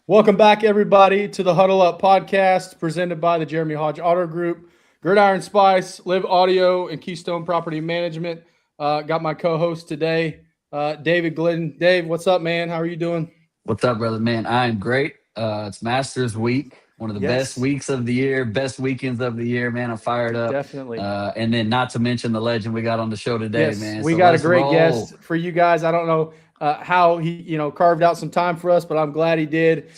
Welcome back, everybody, to the Huddle Up podcast presented by the Jeremy Hodge Auto Group, Gridiron Spice, Live Audio, and Keystone Property Management. Got my co-host today, David Glidden. Dave, what's up, man? How are you doing? What's up, brother? Man, I'm great. It's Masters Week, one of the best Yes, weeks of the year, best weekends of the year, man. I'm fired up. definitely. And then not to mention the legend we got on the show today, Yes, man. we So got a let's great roll. guest for you guys. I don't know how he, carved out some time for us, but I'm glad he did.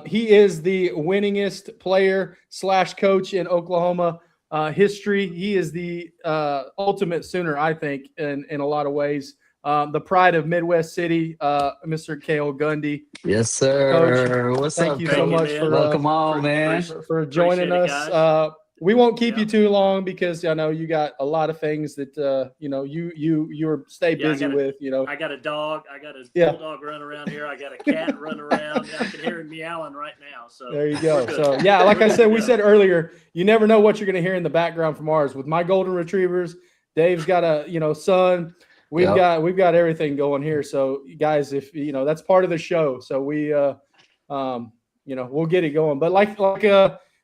He is the winningest player slash coach in Oklahoma history. He is the ultimate Sooner, I think, in a lot of ways. The pride of Midwest City, Mr. Cale Gundy. Yes, Coach, sir. What's thank up, you so Thank you, much coach? man. Welcome on, Pre- man. appreciate, for joining appreciate it, us. guys. We won't keep Yeah. you too long because I know you got a lot of things that you stay Yeah, busy with. I got a dog. I got a Yeah. bulldog running around here. I got a cat running around. I can hear him meowing right now. So There you go. we're good. So yeah, like I We're said, good we to said go. earlier, you never know what you're going to hear in the background from ours. With my golden retrievers, Dave's got a son. We've Yep. got everything going here. So guys, if that's part of the show. So we we'll get it going. But like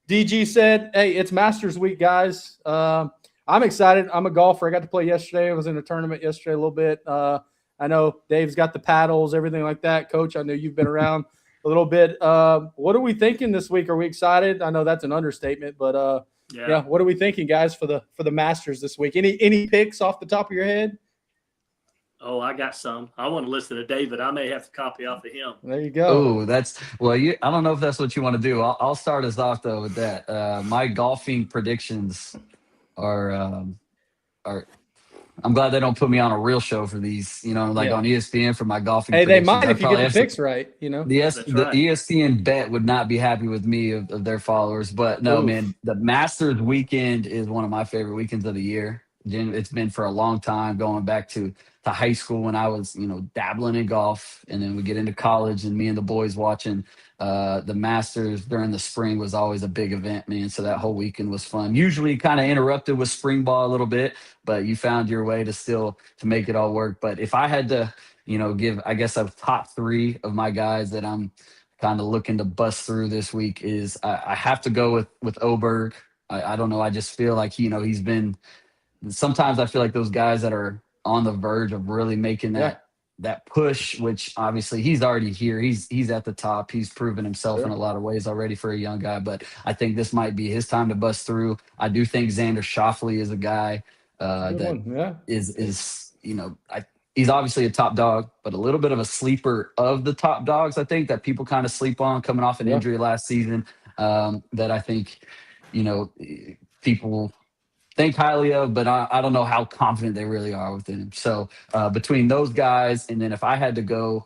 DG said, hey, it's Masters Week, guys. I'm excited. I'm a golfer. I got to play yesterday. I was in a tournament yesterday a little bit. I know Dave's got the paddles, everything like that. Coach, I know you've been around a little bit. What are we thinking this week? Are we excited? I know that's an understatement, but Yeah. what are we thinking, guys, for the Masters this week? Any picks off the top of your head? Oh, I got some. I want to listen to David. I may have to copy off of him. There you go. Oh, that's well. I don't know if that's what you want to do. I'll start us off though with that. My golfing predictions are. I'm glad they don't put me on a real show for these. Like Yeah. on ESPN for my golfing Hey, they predictions. might I'd if you get probably the have some, picks right. That's the right. ESPN bet would not be happy with me of their followers. But no, Oof. man, the Masters weekend is one of my favorite weekends of the year. It's been for a long time, going back to high school when I was, dabbling in golf, and then we get into college, and me and the boys watching the Masters during the spring was always a big event, man. So that whole weekend was fun. Usually, kind of interrupted with spring ball a little bit, but you found your way to make it all work. But if I had to, give, I guess, a top three of my guys that I'm kind of looking to bust through this week is I have to go with Oberg. I don't know. I just feel like he's been. Sometimes I feel like those guys that are on the verge of really making Yeah. that push, which obviously he's already here. He's at the top. He's proven himself in Sure. a lot of ways already for a young guy. But I think this might be his time to bust through. I do think Xander Schauffele is a guy Good that one. Yeah. he's obviously a top dog, but a little bit of a sleeper of the top dogs. I think that people kind of sleep on coming off an Yeah. injury last season. That I think people think highly of, but I don't know how confident they really are within him. So between those guys, and then if I had to go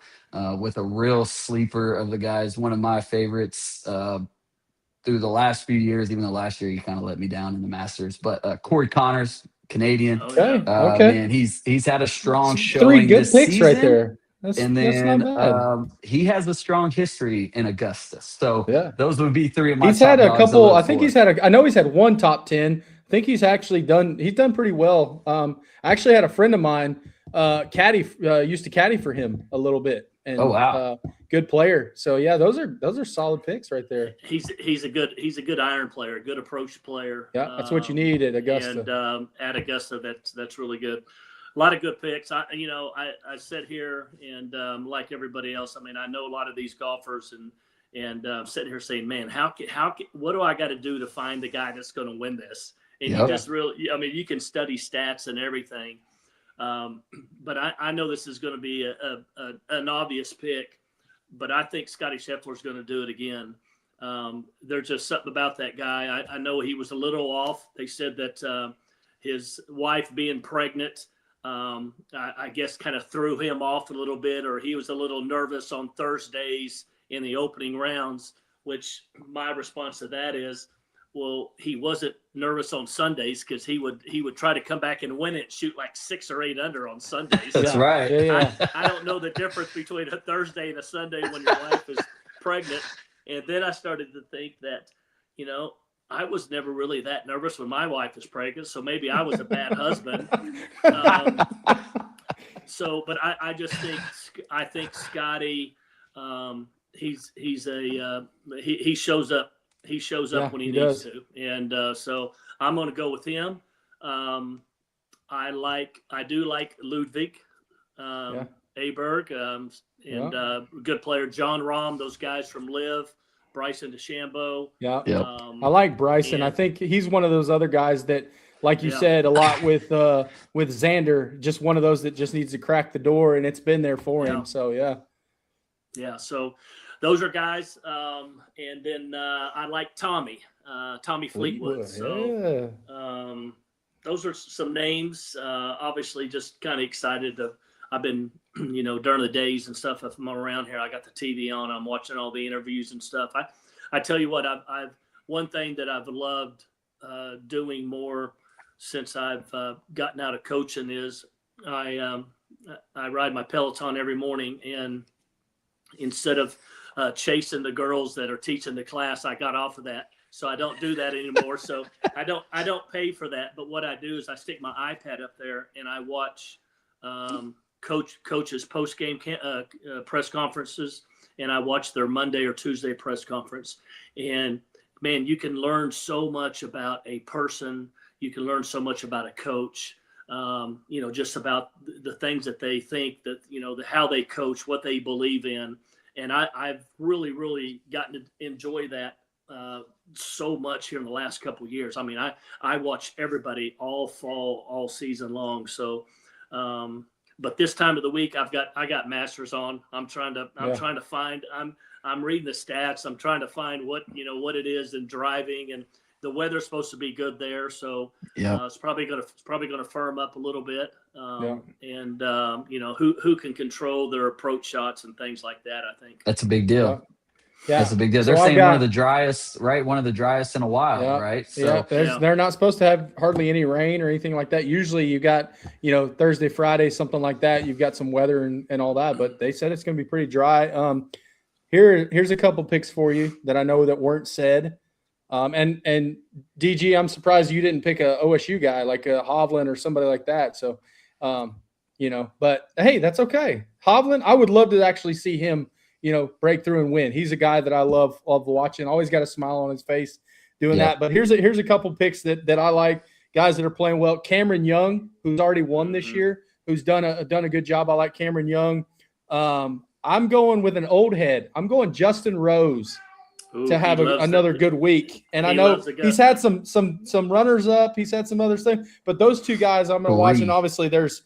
with a real sleeper of the guys, one of my favorites through the last few years, even though last year he kind of let me down in the Masters, but Corey Connors, Canadian. Oh, Okay. yeah. Okay. Man, he's had a strong Three showing good this picks right season. there. And That's not then bad. he has a strong history in Augusta. So Yeah. those would be three of my He's top had a dogs to couple. look I think for. I know he's had one top 10. I think he's actually done. He's done pretty well. I actually had a friend of mine, used to caddy for him a little bit, and Oh, wow. good player. So yeah, those are solid picks right there. He's a good iron player, a good approach player. Yeah, that's what you need at Augusta. And at Augusta, that's really good. A lot of good picks. I sit here and like everybody else. I mean, I know a lot of these golfers and sitting here saying, man, what do I got to do to find the guy that's going to win this? And Yep. you just really, I mean, you can study stats and everything, but I know this is going to be an obvious pick. But I think Scotty Scheffler's going to do it again. There's just something about that guy. I know he was a little off. They said that his wife being pregnant, I guess, kind of threw him off a little bit, or he was a little nervous on Thursdays in the opening rounds, which my response to that is, well, he wasn't nervous on Sundays because he would try to come back and win it, shoot like 6 or 8 under on Sundays. That's Yeah. right. Yeah. I don't know the difference between a Thursday and a Sunday when your wife is pregnant. And then I started to think that, I was never really that nervous when my wife was pregnant. So maybe I was a bad husband. But I just think Scotty, he's a he shows up. He shows up when he needs to, and so I'm going to go with him. I do like Ludwig Aberg, and good player John Rahm. Those guys from Live, Bryson DeChambeau. Yeah, I like Bryson. I think he's one of those other guys that, like you said, a lot with Xander, just one of those that just needs to crack the door, and it's been there for him. So yeah. So those are guys, and then I like Tommy Fleetwood. So those are some names. Obviously, just kind of excited to. I've been, during the days and stuff. If I'm around here, I got the TV on. I'm watching all the interviews and stuff. I tell you what, I've one thing that I've loved doing more since I've gotten out of coaching is I ride my Peloton every morning, and instead of chasing the girls that are teaching the class, I got off of that. So I don't do that anymore. So I don't pay for that. But what I do is I stick my iPad up there and I watch coaches post-game press conferences, and I watch their Monday or Tuesday press conference. And man, you can learn so much about a person. You can learn so much about a coach. Just about the things that they think, that how they coach, what they believe in. And I've really, really gotten to enjoy that so much here in the last couple of years. I mean, I watch everybody all fall, all season long. So, but this time of the week, I got Masters on. I'm trying to find. I'm reading the stats. I'm trying to find what it is in driving, and the weather's supposed to be good there. So it's probably gonna firm up a little bit. And who can control their approach shots and things like that. I think that's a big deal. Yeah, that's a big deal. They're saying one of the driest, right? One of the driest in a while, right? So they're not supposed to have hardly any rain or anything like that. Usually you got, Thursday, Friday, something like that. You've got some weather and all that, but they said it's going to be pretty dry. Here's a couple picks for you that I know that weren't said. And DG, I'm surprised you didn't pick a OSU guy like a Hovland or somebody like that. So, but hey, that's okay. Hovland, I would love to actually see him, break through and win. He's a guy that I love watching. Always got a smile on his face doing that. But here's a couple picks that I like, guys that are playing well. Cameron Young, who's already won this year, who's done a good job. I like Cameron Young. I'm going with an old head. I'm going Justin Rose to have another good week. And I know he's had some runners up. He's had some other things. But those two guys I'm going to watch. And obviously there's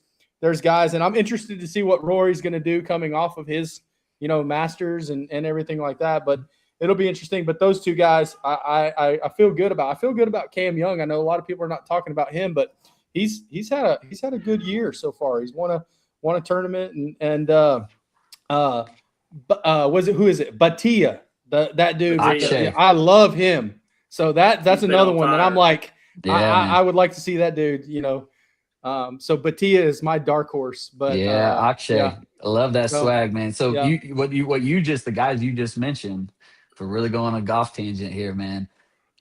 guys. And I'm interested to see what Rory's going to do coming off of his, Masters and everything like that. But it'll be interesting. But those two guys I feel good about. I feel good about Cam Young. I know a lot of people are not talking about him, but he's had a good year so far. He's won a tournament and who is it? Batia. That dude, I love him. So that's another one that I'm like, I would like to see that dude, So Batia is my dark horse. But Akshay, I love that swag, man. So the guys you just mentioned, for really going on a golf tangent here, man.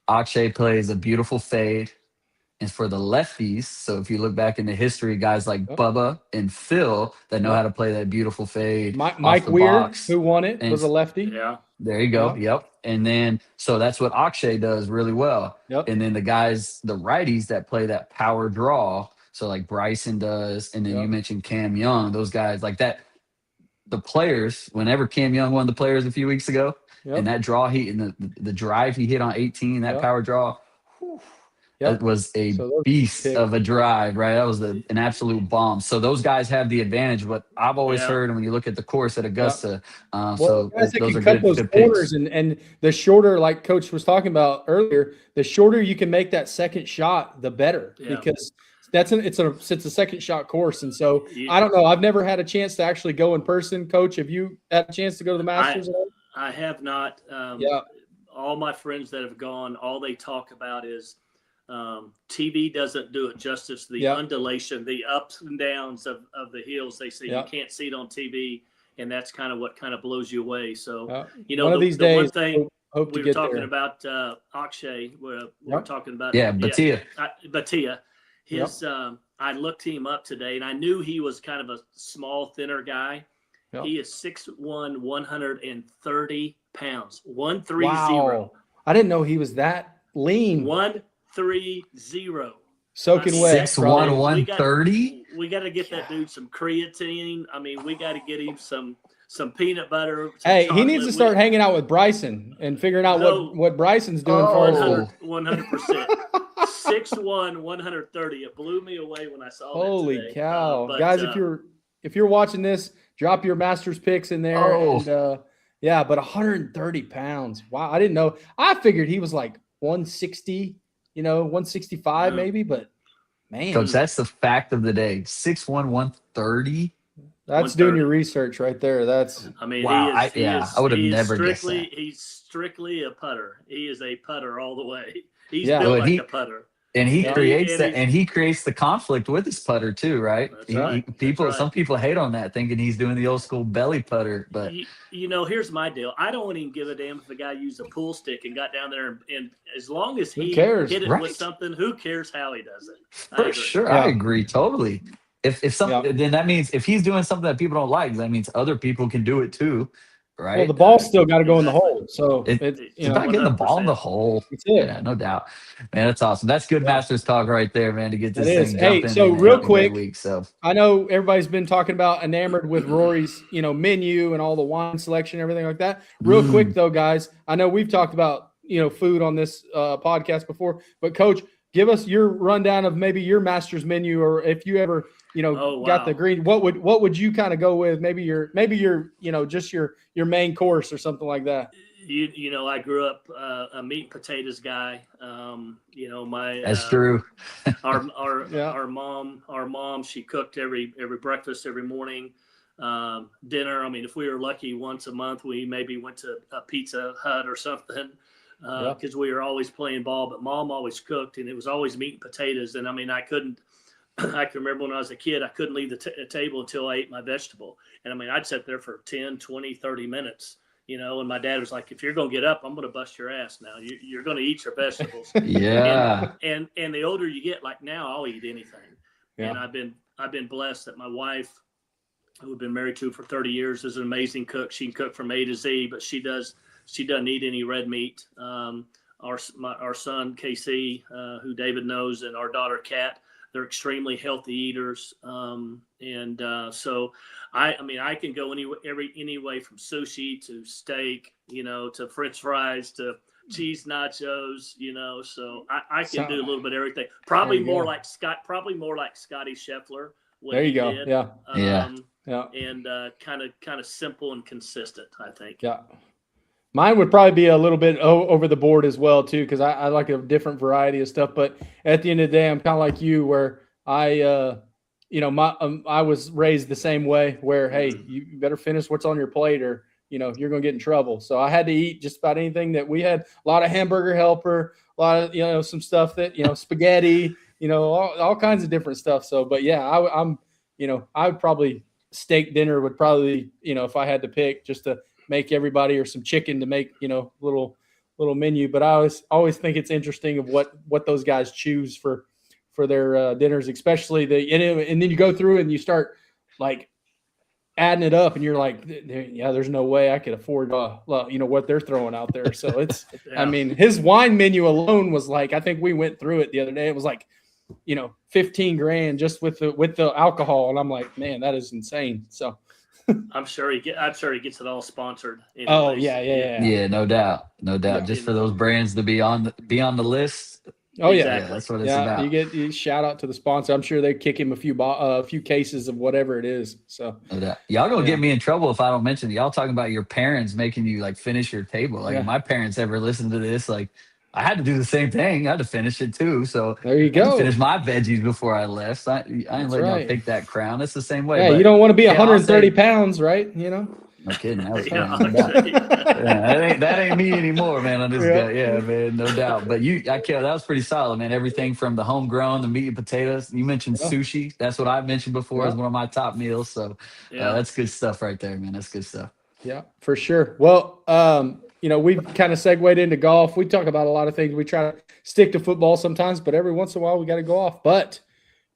Akshay plays a beautiful fade. And for the lefties, so if you look back into history, guys like Bubba and Phil that know how to play that beautiful fade. Mike Weir, who won it, was a lefty. Yeah. There you go. Yep. And then, so that's what Akshay does really well. Yep. And then the guys, the righties that play that power draw, so like Bryson does, and then you mentioned Cam Young, those guys like that. The players, whenever Cam Young won the Players a few weeks ago, and that draw and the drive he hit on 18, that power draw, that was a beast of a drive, right? That was an absolute bomb. So those guys have the advantage. But I've always heard, and when you look at the course at Augusta, so guys those are cut good those picks. corners, and the shorter, like Coach was talking about earlier, the shorter you can make that second shot, the better, because it's a second shot course. And so I don't know. I've never had a chance to actually go in person. Coach, have you had a chance to go to the Masters? I have not. All my friends that have gone, all they talk about is TV doesn't do it justice. The undulation, the ups and downs of the hills. They say you can't see it on TV, and that's kind of what kind of blows you away. So one of these days, one thing hope we to were get talking there. about Akshay. We're talking about Batia. Batia. I looked him up today, and I knew he was kind of a small, thinner guy. Yep. He is 6'1", 130 pounds. 130. Wow. I didn't know he was that lean. 130. Soaking wet. 6'1", 130. We got to get that dude some creatine. I mean, we got to get him some peanut butter. Hey, he needs to start hanging out with Bryson and figuring out what Bryson's doing for us. 100%. 6'1", 130. It blew me away when I saw that Holy today. cow. Guys, if you're watching this, drop your Masters picks in there. Oh. And, yeah, but 130 pounds. Wow, I didn't know. I figured he was like 160, 165 maybe, but man. Coach, that's the fact of the day. 6'1", 130. That's doing your research right there. That's wow. I would have never guessed that. He's strictly a putter. He is a putter all the way. He's built like a putter. And he creates that, and he creates the conflict with his putter too, right? Some people hate on that, thinking he's doing the old school belly putter. But here's my deal. I don't even give a damn if the guy used a pool stick and got down there, and as long as he hit it with something, who cares how he does it? For sure, I agree totally. If something, then that means if he's doing something that people don't like, that means other people can do it too. Right. Well, the ball's still got to go in the hole. So it's about getting the ball in the hole. Yeah, no doubt. Man, that's awesome. That's good Masters talk right there, man, to get this thing jumping. Hey, so real quick, so I know everybody's been talking about enamored with Rory's, menu and all the wine selection, everything like that. Real quick though, guys, I know we've talked about, food on this podcast before, but Coach, give us your rundown of maybe your Masters menu, or if you ever got the green, what would you kind of go with? Maybe your just your main course or something like that. I grew up a meat and potatoes guy. That's true. Our mom, she cooked every breakfast every morning, dinner. I mean, if we were lucky, once a month we maybe went to a Pizza Hut or something, because we were always playing ball. But Mom always cooked, and it was always meat and potatoes. And I mean, I can remember when I was a kid, I couldn't leave the table until I ate my vegetable. And I mean, I'd sit there for 10, 20, 30 minutes, and my dad was like, if you're going to get up, I'm going to bust your ass now. You're going to eat your vegetables. Yeah. And the older you get, like now I'll eat anything. Yeah. And I've been blessed that my wife, who we've been married to for 30 years, is an amazing cook. She can cook from A to Z, but she doesn't eat any red meat. Our son, KC, who David knows, and our daughter, Kat, they're extremely healthy eaters. So I can go any way from sushi to steak, to French fries to cheese nachos, so I can do a little bit of everything. Probably more like Scotty Scheffler. There you go. Yeah. And kind of simple and consistent, I think. Yeah. Mine would probably be a little bit over the board as well, too, because I like a different variety of stuff. But at the end of the day, I'm kind of like you, where I was raised the same way, where, hey, you better finish what's on your plate, or, you're going to get in trouble. So I had to eat just about anything that we had. A lot of hamburger helper, a lot of, some stuff that, spaghetti, all kinds of different stuff. So, but yeah, I would probably steak dinner would probably, if I had to pick, just to make everybody, or some chicken to make, little menu. But I always think it's interesting of what those guys choose for their dinners, especially and then you go through and you start like adding it up, and you're like, yeah, there's no way I could afford, what they're throwing out there. So it's, I mean, his wine menu alone was like, I think we went through it the other day. It was like, $15,000 just with the alcohol. And I'm like, man, that is insane. So I'm sure he gets it all sponsored. Anyways. Oh yeah. No doubt. Just for those brands to be on the list. Oh yeah, exactly. That's what it's about. You shout out to the sponsor. I'm sure they kick him a few cases of whatever it is. So no doubt. Y'all gonna get me in trouble if I don't mention it. Y'all talking about your parents making you like finish your table. Like if my parents ever listen to this, like I had to do the same thing. I had to finish it too. So there you go. Finish my veggies before I left. I ain't letting y'all take that crown. It's the same way. Yeah, you don't want to be 130 pounds, right? No kidding. That ain't me anymore, man. On this guy, yeah, man, no doubt. But that was pretty solid, man. Everything from the homegrown, the meat and potatoes. You mentioned sushi. That's what I mentioned before as one of my top meals. So that's good stuff right there, man. That's good stuff. Yeah, for sure. Well, we've kind of segued into golf. We talk about a lot of things. We try to stick to football sometimes, but every once in a while we got to go off. But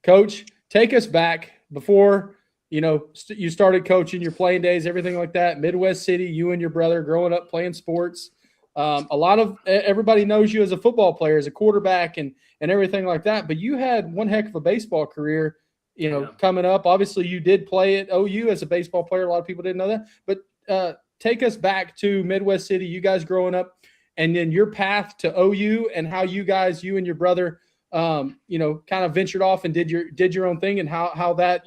Coach, take us back before, you started coaching, your playing days, everything like that. Midwest City, you and your brother growing up playing sports. A lot of everybody knows you as a football player, as a quarterback, and everything like that. But you had one heck of a baseball career, coming up. Obviously, you did play at OU as a baseball player. A lot of people didn't know that. But take us back to Midwest City, you guys growing up, and then your path to OU and how you and your brother, kind of ventured off and did your own thing, and how that,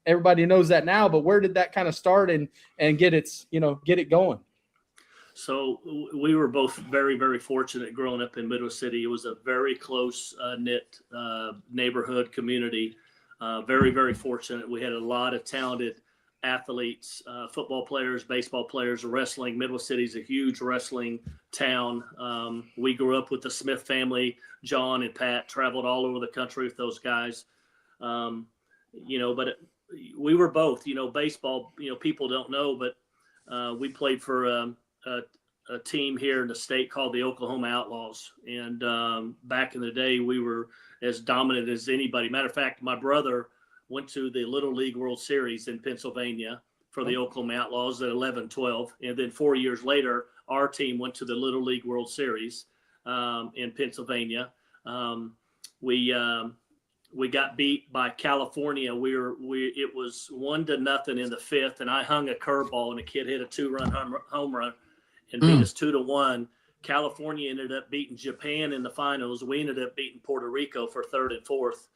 everybody knows that now. But where did that kind of start and get it going? So we were both very, very fortunate growing up in Midwest City. It was a very close knit neighborhood community. Very, very fortunate. We had a lot of talented athletes, football players, baseball players, wrestling. Midwest City is a huge wrestling town. We grew up with the Smith family. John and Pat traveled all over the country with those guys. But we were both, baseball, people don't know, but we played for a team here in the state called the Oklahoma Outlaws. And back in the day, we were as dominant as anybody. Matter of fact, my brother went to the Little League World Series in Pennsylvania for the Oklahoma Outlaws at 11-12. And then 4 years later, our team went to the Little League World Series in Pennsylvania. We got beat by California. It was 1-0 in the fifth, and I hung a curveball, and a kid hit a 2-run home run and beat us 2-1. California ended up beating Japan in the finals. We ended up beating Puerto Rico for third and fourth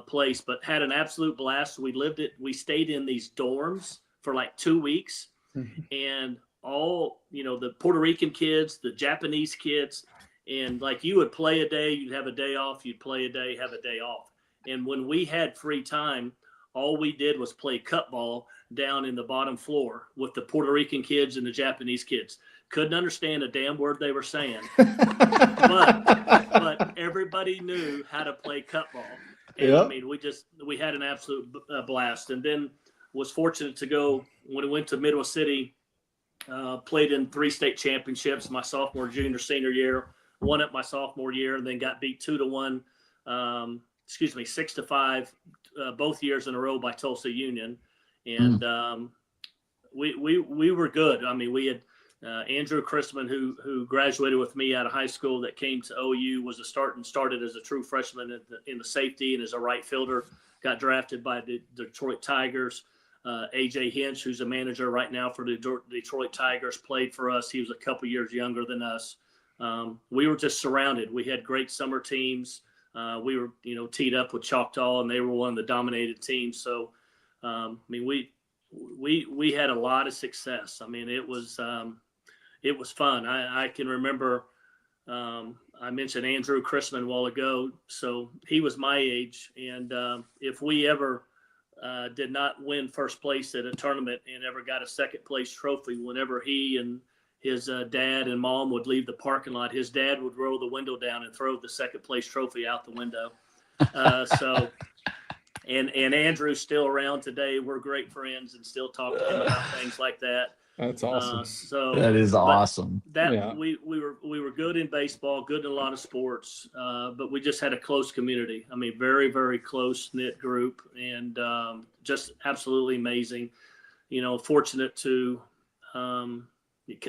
place, but had an absolute blast. We stayed in these dorms for like 2 weeks, and all, the Puerto Rican kids, the Japanese kids, and like you would play a day, you'd have a day off, you'd play a day, have a day off. And when we had free time, all we did was play cup ball down in the bottom floor with the Puerto Rican kids and the Japanese kids. Couldn't understand a damn word they were saying, but everybody knew how to play cup ball. And I mean, we had an absolute blast. And then was fortunate to go, when we went to Midwest City, played in 3 state championships my sophomore, junior, senior year, won it my sophomore year, and then got beat 2-1, 6-5, both years in a row by Tulsa Union. And we were good. I mean, we had Andrew Christman, who graduated with me out of high school, that came to OU, was started as a true freshman in the safety and as a right fielder, got drafted by the Detroit Tigers. AJ Hinch, who's a manager right now for the Detroit Tigers, played for us. He was a couple years younger than us. We were just surrounded. We had great summer teams. We were, teed up with Choctaw, and they were one of the dominated teams. So, I mean, we had a lot of success. I mean, it was fun. I can remember, I mentioned Andrew Christman a while ago. So he was my age. And if we ever did not win first place at a tournament and ever got a second place trophy, whenever he and his dad and mom would leave the parking lot, his dad would roll the window down and throw the second place trophy out the window. And Andrew's still around today. We're great friends and still talk to him about things like that. That's awesome. That is awesome. We were good in baseball, good in a lot of sports, but we just had a close community. I mean, very, very close knit group, and just absolutely amazing. Fortunate to,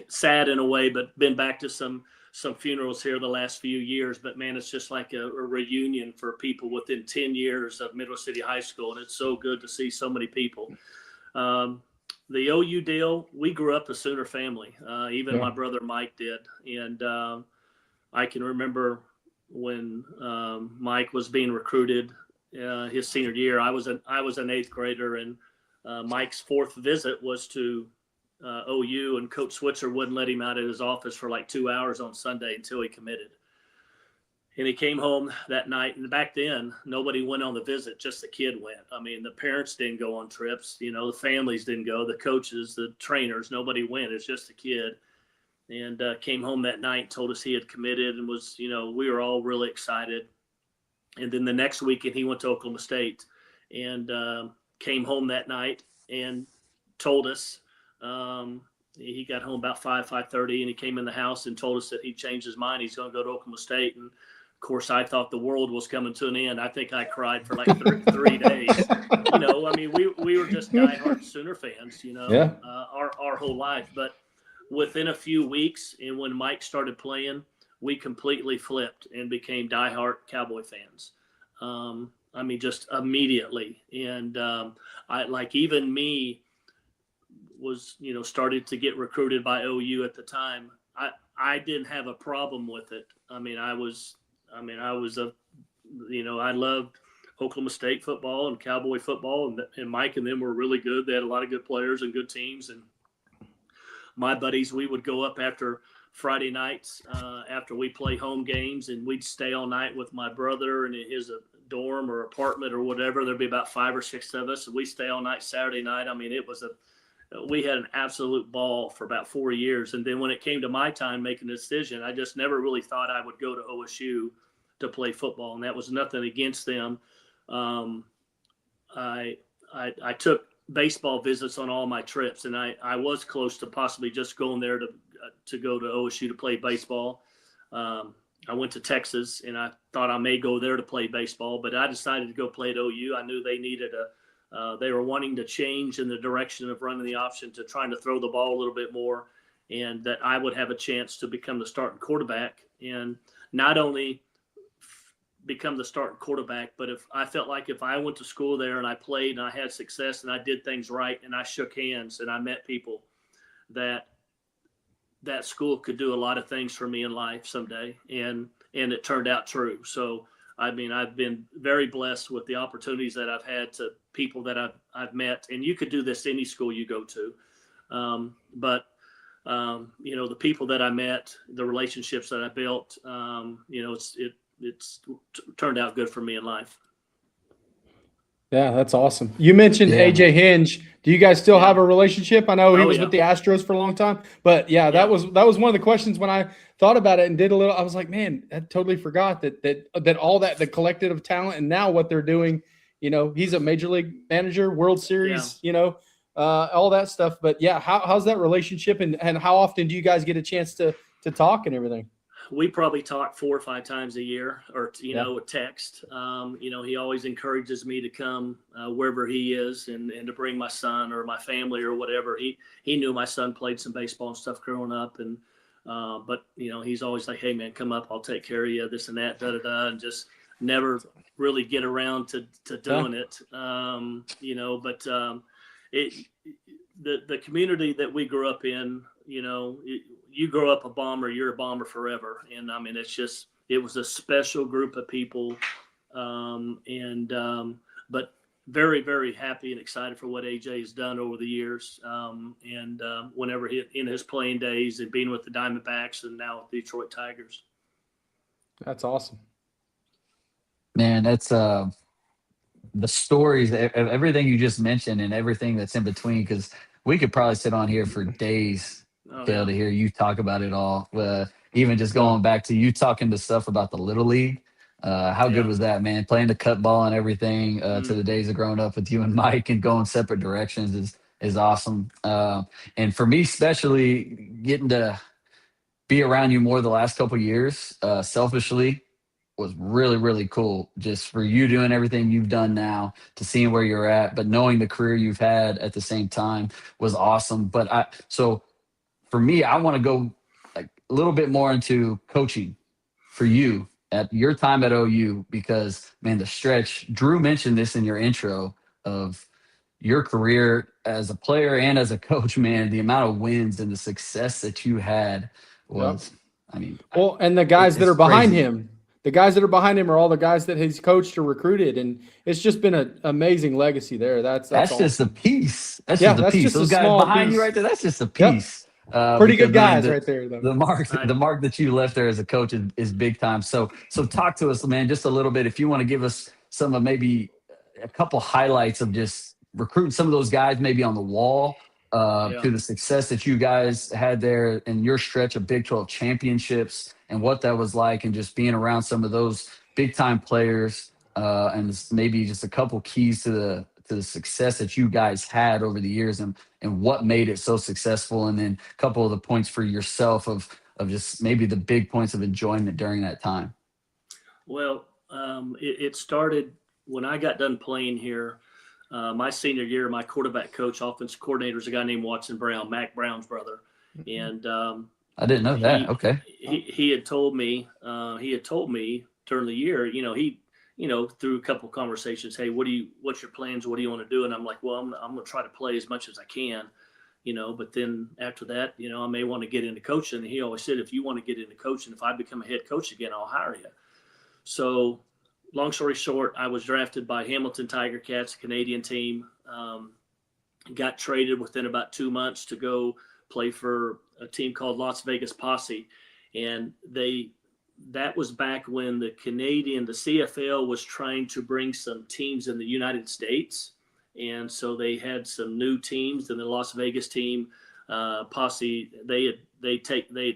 sad in a way, but been back to some funerals here the last few years. But man, it's just like a reunion for people within 10 years of Midwest City High School, and it's so good to see so many people. The OU deal, we grew up a Sooner family. Even my brother Mike did. And I can remember when Mike was being recruited his senior year. I was an 8th grader, and Mike's 4th visit was to OU, and Coach Switzer wouldn't let him out of his office for like 2 hours on Sunday until he committed. And he came home that night, and back then nobody went on the visit, just the kid went. I mean, the parents didn't go on trips, the families didn't go, the coaches, the trainers, nobody went. It's just the kid. And came home that night and told us he had committed, and was, we were all really excited. And then the next weekend he went to Oklahoma State, and came home that night and told us. He got home about 5:30, and he came in the house and told us that he changed his mind. He's going to go to Oklahoma State. And Of course, I thought the world was coming to an end. I think I cried for like 3 days. You know, I mean, we were just diehard Sooner fans, you know, Yeah. Our whole life. But within a few weeks, and when Mike started playing, we completely flipped and became diehard Cowboy fans. I mean, just immediately. And I like even me was, you know, started to get recruited by OU at the time. I didn't have a problem with it. I mean, I was you know, I loved Oklahoma State football and Cowboy football, and Mike and them were really good. They had a lot of good players and good teams. And my buddies, we would go up after Friday nights after we play home games, and we'd stay all night with my brother in his dorm or apartment or whatever. There'd be about 5 or 6 of us, and we stay all night Saturday night. I mean, we had an absolute ball for about 4 years. And then when it came to my time making a decision, I just never really thought I would go to OSU to play football, and that was nothing against them. I took baseball visits on all my trips, and I was close to possibly just going there to go to OSU to play baseball. I went to Texas, and I thought I may go there to play baseball, but I decided to go play at OU. I knew they needed they were wanting to change in the direction of running the option to trying to throw the ball a little bit more, and that I would have a chance to become the starting quarterback. And not only become the starting quarterback, but if I felt like if I went to school there and I played and I had success and I did things right and I shook hands and I met people, that school could do a lot of things for me in life someday. And it turned out true. So, I mean, I've been very blessed with the opportunities that I've had to people that I've met, and you could do this any school you go to. You know, the people that I met, the relationships that I built, you know, it's turned out good for me in life. Yeah, that's awesome. You mentioned Yeah. AJ Hinge. Do you guys still Yeah. have a relationship? I know he Oh, was yeah. with the Astros for a long time, but yeah, that was one of the questions when I thought about it and did a little. I was like, man, I totally forgot that all that the collective talent and now what they're doing. You know, he's a major league manager, World Series. You know, all that stuff. But yeah, how's that relationship and how often do you guys get a chance to talk and everything? We probably talk 4 or 5 times a year, or you Yeah. know, a text. You know, he always encourages me to come wherever he is, and to bring my son or my family or whatever. He knew my son played some baseball and stuff growing up, and but you know, he's always like, "Hey man, come up, I'll take care of you." This and that, and just never really get around to doing it. You know, but the community that we grew up in, you know. You grow up a Bomber, you're a Bomber forever. And I mean, it was a special group of people. But very, very happy and excited for what AJ has done over the years. Whenever in his playing days and being with the Diamondbacks and now with the Detroit Tigers. That's awesome. Man, that's the stories of everything you just mentioned and everything that's in between, because we could probably sit on here for days to hear you talk about it all. Even just going back to you talking to stuff about the Little League. How good was that, man? Playing the cut ball and everything to the days of growing up with you and Mike and going separate directions is awesome. And for me, especially getting to be around you more the last couple of years, selfishly, was really, really cool. Just for you doing everything you've done now to seeing where you're at, but knowing the career you've had at the same time was awesome. But so for me, I want to go like a little bit more into coaching for you at your time at OU, because man, the stretch, Drew mentioned this in your intro of your career as a player and as a coach, man, the amount of wins and the success that you had was, I mean, well, and the guys that are it's behind crazy. him, the guys that are behind him are all the guys that he's coached or recruited. And it's just been an amazing legacy there. That's Just awesome. a piece. That's Yeah, just a that's piece. just a Those guys small behind piece. you right there, that's just a Yep. piece. Pretty Because, good guys man, right there, though. the mark that you left there as a coach is big time. So talk to us, man, just a little bit. If you want to give us some of maybe a couple highlights of just recruiting some of those guys maybe on the wall to the success that you guys had there in your stretch of Big 12 championships and what that was like, and just being around some of those big time players and maybe just a couple keys to the success that you guys had over the years and what made it so successful. And then a couple of the points for yourself of just maybe the big points of enjoyment during that time. Well, it started when I got done playing here. My senior year, my quarterback coach, offensive coordinator, is a guy named Watson Brown, Mac Brown's brother, and I didn't know that. Okay. he had told me during the year, through a couple of conversations, hey, what's your plans? What do you want to do? And I'm like, well, I'm going to try to play as much as I can, but then after that, I may want to get into coaching. And he always said, if you want to get into coaching, if I become a head coach again, I'll hire you. So long story short, I was drafted by Hamilton Tiger Cats, a Canadian team. Got traded within about 2 months to go play for a team called Las Vegas Posse. And that was back when the CFL was trying to bring some teams in the United States. And so they had some new teams, and the Las Vegas team, Posse, they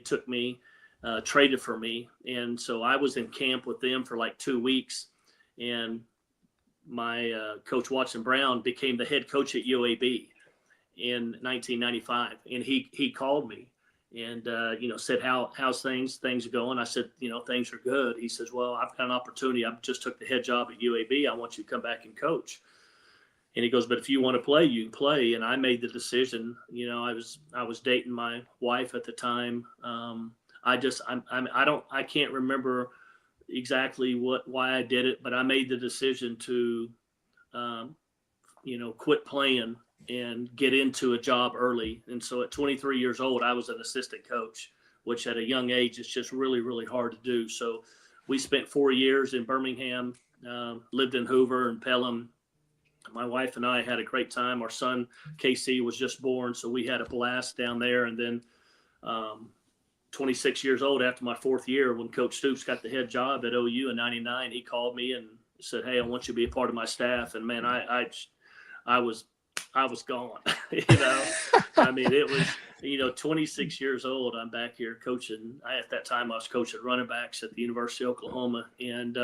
took me, traded for me. And so I was in camp with them for like 2 weeks. And my coach Watson Brown became the head coach at UAB in 1995. And he called me and, said, how's things are going? I said, things are good. He says, well, I've got an opportunity. I just took the head job at UAB. I want you to come back and coach. And he goes, but if you want to play, you can play. And I made the decision. I was dating my wife at the time. I can't remember exactly why I did it, but I made the decision to, quit playing and get into a job early. And so at 23 years old, I was an assistant coach, which at a young age, it's just really, really hard to do. So we spent 4 years in Birmingham, lived in Hoover and Pelham. My wife and I had a great time. Our son, KC, was just born, so we had a blast down there. And then 26 years old, after my 4th year, when Coach Stoops got the head job at OU in 99, he called me and said, hey, I want you to be a part of my staff. And, man, I was gone. I mean, it was, 26 years old, I'm back here coaching. At that time, I was coaching running backs at the University of Oklahoma. And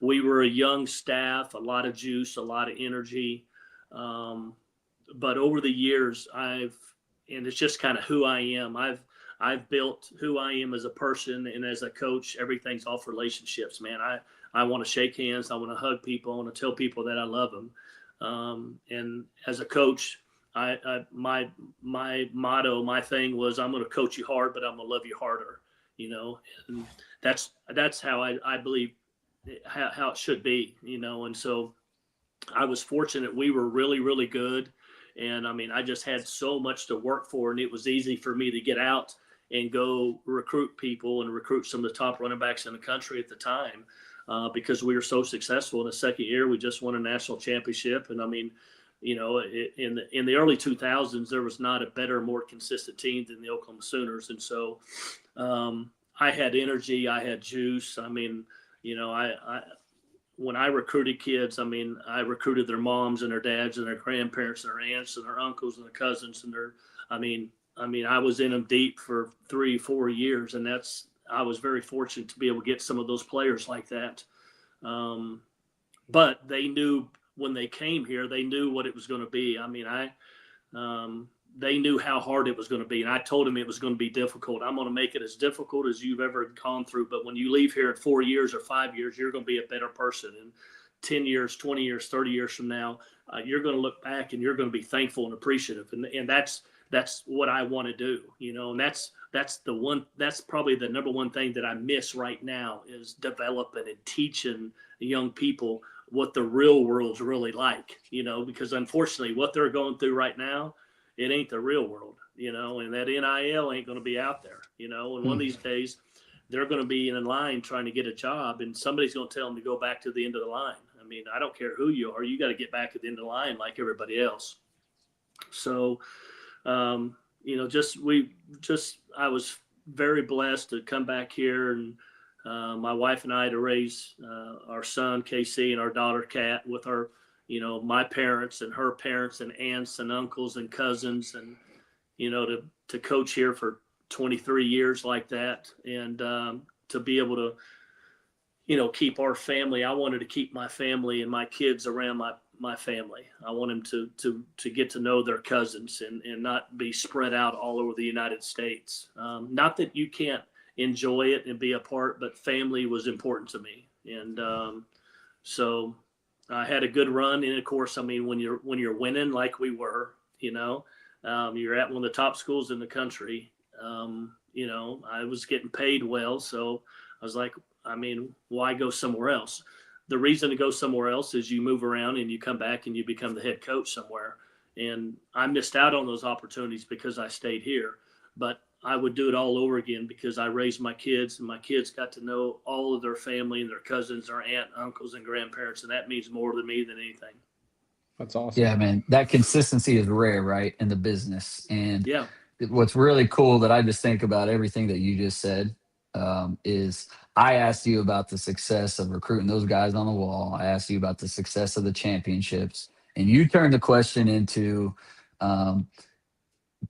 we were a young staff, a lot of juice, a lot of energy. But over the years, and it's just kind of who I am. I've built who I am as a person, and as a coach, everything's off relationships, man. I want to shake hands. I want to hug people. I want to tell people that I love them. And as a coach, my motto, my thing was, I'm going to coach you hard, but I'm going to love you harder, and that's how I believe how it should be, and so I was fortunate. We were really, really good. And I mean, I just had so much to work for, and it was easy for me to get out and go recruit people and recruit some of the top running backs in the country at the time, because we were so successful. In the second year, we just won a national championship. And I mean, in the early 2000s, there was not a better, more consistent team than the Oklahoma Sooners. And so I had energy, I had juice. I mean, when I recruited kids, I mean, I recruited their moms and their dads and their grandparents and their aunts and their uncles and their cousins and I was in them deep for 3-4 years, and I was very fortunate to be able to get some of those players like that. But they knew when they came here, they knew what it was going to be. I mean, they knew how hard it was going to be. And I told them it was going to be difficult. I'm going to make it as difficult as you've ever gone through. But when you leave here in 4 years or 5 years, you're going to be a better person. And 10 years, 20 years, 30 years from now, you're going to look back and you're going to be thankful and appreciative. And that's what I want to do, and that's probably the number one thing that I miss right now, is developing and teaching young people what the real world's really like, because unfortunately what they're going through right now, it ain't the real world, and that NIL ain't going to be out there, and one of these days they're going to be in a line trying to get a job, and somebody's going to tell them to go back to the end of the line. I mean, I don't care who you are. You got to get back at the end of the line like everybody else. So, I was very blessed to come back here, and my wife and I to raise our son, KC, and our daughter, Kat, with our, my parents and her parents and aunts and uncles and cousins, and, to coach here for 23 years like that. And to be able to, keep our family. I wanted to keep my family and my kids around my family. I want them to get to know their cousins and not be spread out all over the United States. Not that you can't enjoy it and be a part, but family was important to me, And so I had a good run. And of course, I mean, when you're winning like we were, you're at one of the top schools in the country. I was getting paid well, so I was like, I mean, why go somewhere else? The reason to go somewhere else is you move around and you come back and you become the head coach somewhere. And I missed out on those opportunities because I stayed here. But I would do it all over again because I raised my kids, and my kids got to know all of their family and their cousins, their aunt, uncles, and grandparents, and that means more to me than anything. That's awesome. Yeah, man, that consistency is rare, right, in the business. And Yeah. what's really cool that I just think about everything that you just said is I asked you about the success of recruiting those guys on the wall. I asked you about the success of the championships, and you turned the question into um,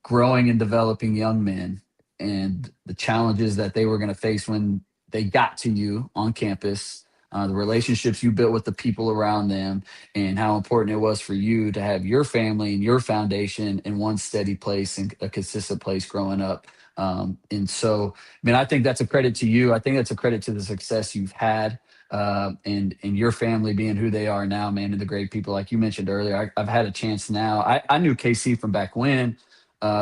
growing and developing young men and the challenges that they were going to face when they got to you on campus, the relationships you built with the people around them, and how important it was for you to have your family and your foundation in one steady place and a consistent place growing up. And so, I mean, I think that's a credit to you. I think that's a credit to the success you've had. And your family being who they are now, man, and the great people like you mentioned earlier. I've had a chance now. I knew KC from back when,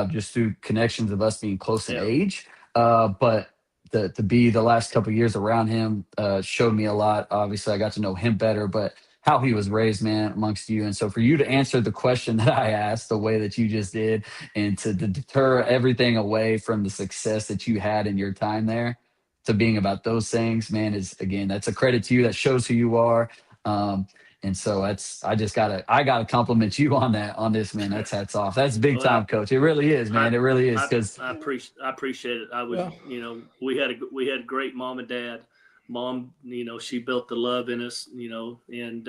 just through connections of us being close in age. But to be the last couple of years around him showed me a lot. Obviously, I got to know him better, but how he was raised, man, amongst you. And so for you to answer the question that I asked the way that you just did, and to deter everything away from the success that you had in your time there to being about those things, man, is, again, that's a credit to you. That shows who you are. And so I gotta compliment you on this, man. That's hats off. That's big time, coach. It really is, man. It really is. Because I appreciate it. I would, we had a great mom and dad. Mom, she built the love in us, and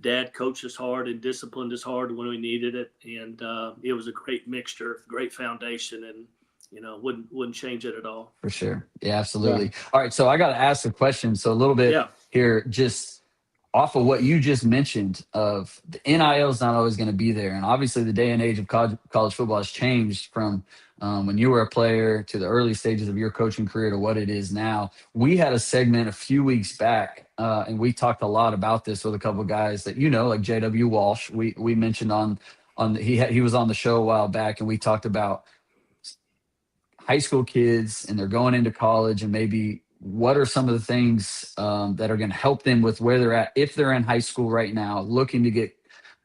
dad coached us hard and disciplined us hard when we needed it. And it was a great mixture, great foundation, and wouldn't change it at all. For sure. Yeah, absolutely. Yeah. All right. So I got to ask a question. So a little bit here, just off of what you just mentioned of the NIL is not always going to be there. And obviously the day and age of college football has changed from when you were a player to the early stages of your coaching career to what it is now. We had a segment a few weeks back and we talked a lot about this with a couple of guys that, like J.W. Walsh. We mentioned he was on the show a while back, and we talked about high school kids and they're going into college, and maybe what are some of the things that are going to help them with where they're at if they're in high school right now looking to get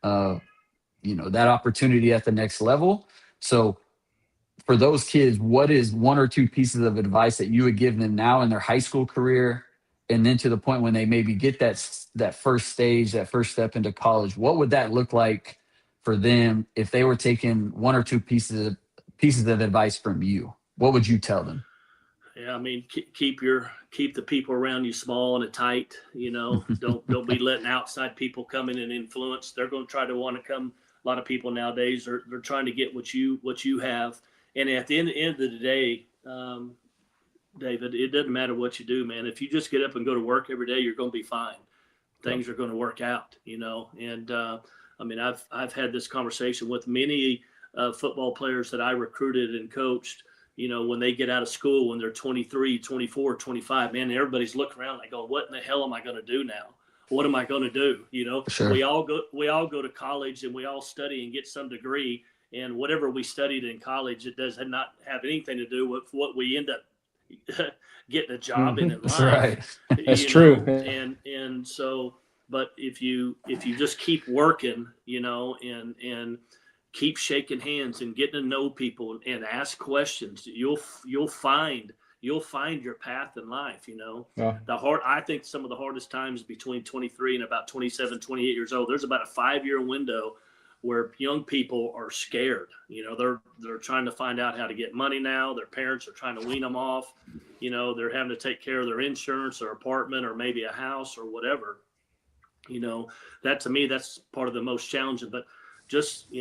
that opportunity at the next level. So for those kids, what is one or two pieces of advice that you would give them now in their high school career, and then to the point when they maybe get that first stage, that first step into college? What would that look like for them if they were taking one or two pieces of advice from you? What would you tell them? Yeah, I mean, keep the people around you small and tight. Don't be letting outside people come in and influence. They're going to try to want to come. A lot of people nowadays they're trying to get what you have. And at the end of the day, David, it doesn't matter what you do, man. If you just get up and go to work every day, you're going to be fine. Things are going to work out, And I mean, I've had this conversation with many football players that I recruited and coached. When they get out of school, when they're 23, 24, 25, man, everybody's looking around like, going, what in the hell am I going to do now? What am I going to do? Sure. We all go to college and we all study and get some degree, and whatever we studied in college, it does not have anything to do with what we end up getting a job in life. That's right. That's true. And so, but if you just keep working, and keep shaking hands and getting to know people and ask questions, you'll find your path in life. I think some of the hardest times between 23 and about 27, 28 years old, there's about a 5-year window where young people are scared. They're trying to find out how to get money now. Their parents are trying to wean them off. They're having to take care of their insurance or apartment or maybe a house or whatever. That to me, that's part of the most challenging. But just,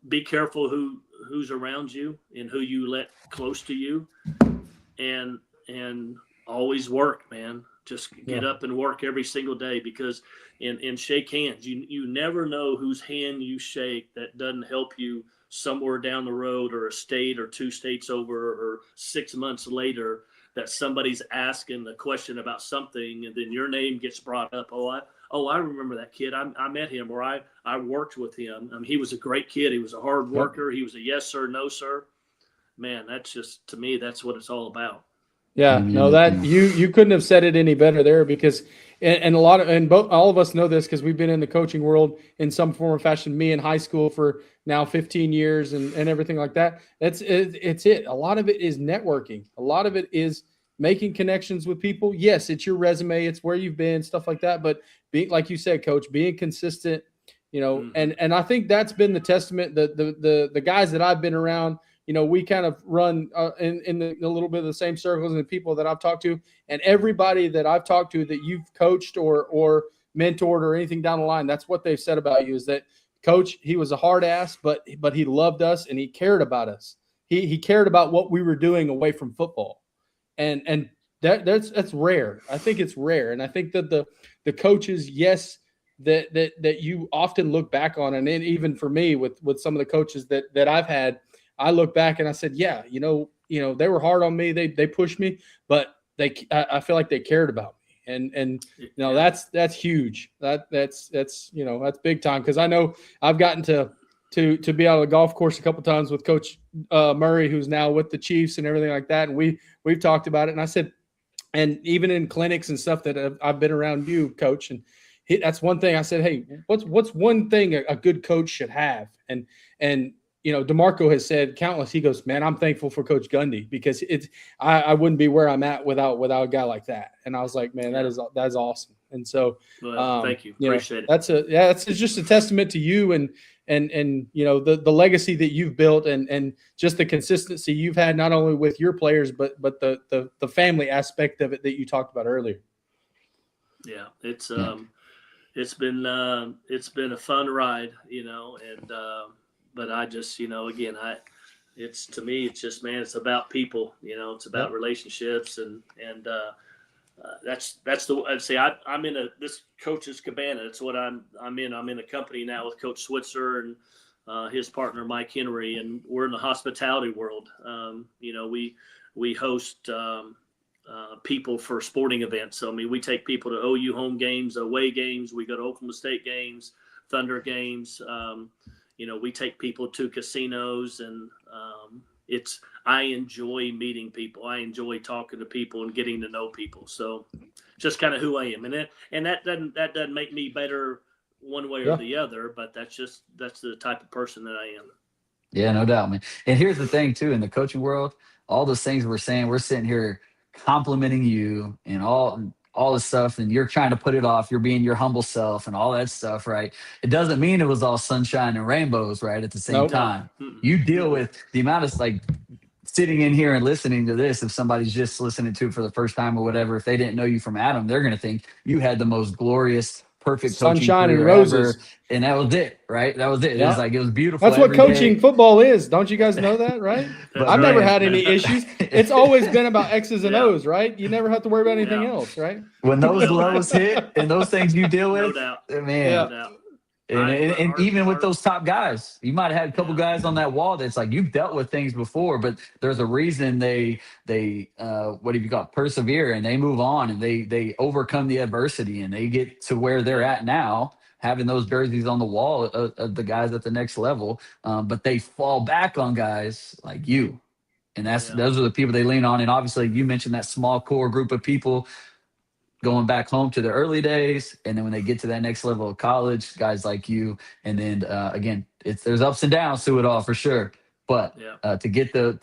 be careful who's around you and who you let close to you, and always work, man. Just get up and work every single day, because and shake hands. You never know whose hand you shake that doesn't help you somewhere down the road, or a state or two states over, or 6 months later. that somebody's asking a question about something, and then your name gets brought up. I remember that kid. I met him, or I worked with him. He was a great kid. He was a hard worker. He was a yes sir, no sir. Man, that's just, to me, that's what it's all about. Yeah, no, that you couldn't have said it any better there, because and all of us know this because we've been in the coaching world in some form or fashion. Me in high school for now 15 years and everything like that. It's it. A lot of it is networking. A lot of it is making connections with people. Yes, it's your resume, it's where you've been, stuff like that. But being, like you said, Coach, being consistent, and I think that's been the testament. The guys that I've been around, we kind of run in a little bit of the same circles, and the people that I've talked to, and everybody that I've talked to that you've coached or mentored or anything down the line, that's what they've said about you, is that Coach, he was a hard ass, but he loved us and he cared about us. He cared about what we were doing away from football, and that's rare. I think it's rare, and I think that the coaches, yes, that you often look back on, and then even for me with some of the coaches that I've had. I look back and I said, yeah, they were hard on me. They pushed me, but I feel like they cared about me. And that's huge. That's big time. Cause I know I've gotten to be out of the golf course a couple of times with Coach Murray, who's now with the Chiefs and everything like that. And we've talked about it. And I said, and even in clinics and stuff that I've been around you, Coach, and that's one thing I said, hey, what's one thing a good coach should have? And DeMarco has said countless. He goes, man, I'm thankful for Coach Gundy, because I wouldn't be where I'm at without a guy like that. And I was like, man, that is awesome. And so, thank you. Appreciate it. It's just a testament to you and the legacy that you've built and just the consistency you've had, not only with your players, but the family aspect of it that you talked about earlier. Yeah, it's been a fun ride, and. But I just, again, it's, to me, it's just, man, it's about people, it's about relationships, and that's the, I'd say I'm in this coach's cabana. It's what I'm in. I'm in a company now with Coach Switzer and his partner, Mike Henry, and we're in the hospitality world. We host people for sporting events. So, we take people to OU home games, away games. We go to Oklahoma State games, Thunder games. We take people to casinos, and I enjoy meeting people. I enjoy talking to people and getting to know people. So just kind of who I am. And that doesn't make me better one way or the other, but that's the type of person that I am. Yeah, no doubt, man. And here's the thing too, in the coaching world, all those things we're saying, we're sitting here complimenting you and all this stuff, and you're trying to put it off. You're being your humble self and all that stuff, right? It doesn't mean it was all sunshine and rainbows, right? At the same time, you deal with the amount of sitting in here and listening to this. If somebody's just listening to it for the first time or whatever, if they didn't know you from Adam, they're going to think you had the most glorious, perfect sunshine and roses ever, and that was it, right? That was it. Yeah. It was beautiful. That's what coaching football is. Don't you guys know that, right? I've never had any issues. It's always been about X's and O's, right? You never have to worry about anything else, right? When those lows hit and those things you deal with, man. No doubt. And even with those top guys, you might have had a couple guys on that wall that's like, you've dealt with things before, but there's a reason they what have you got, persevere, and they move on, and they overcome the adversity, and they get to where they're at now, having those jerseys on the wall of the guys at the next level. But they fall back on guys like you, and those are the people they lean on. And obviously, you mentioned that small core group of people going back home to the early days, and then when they get to that next level of college, guys like you, and then again, there's ups and downs to it all for sure. But to get to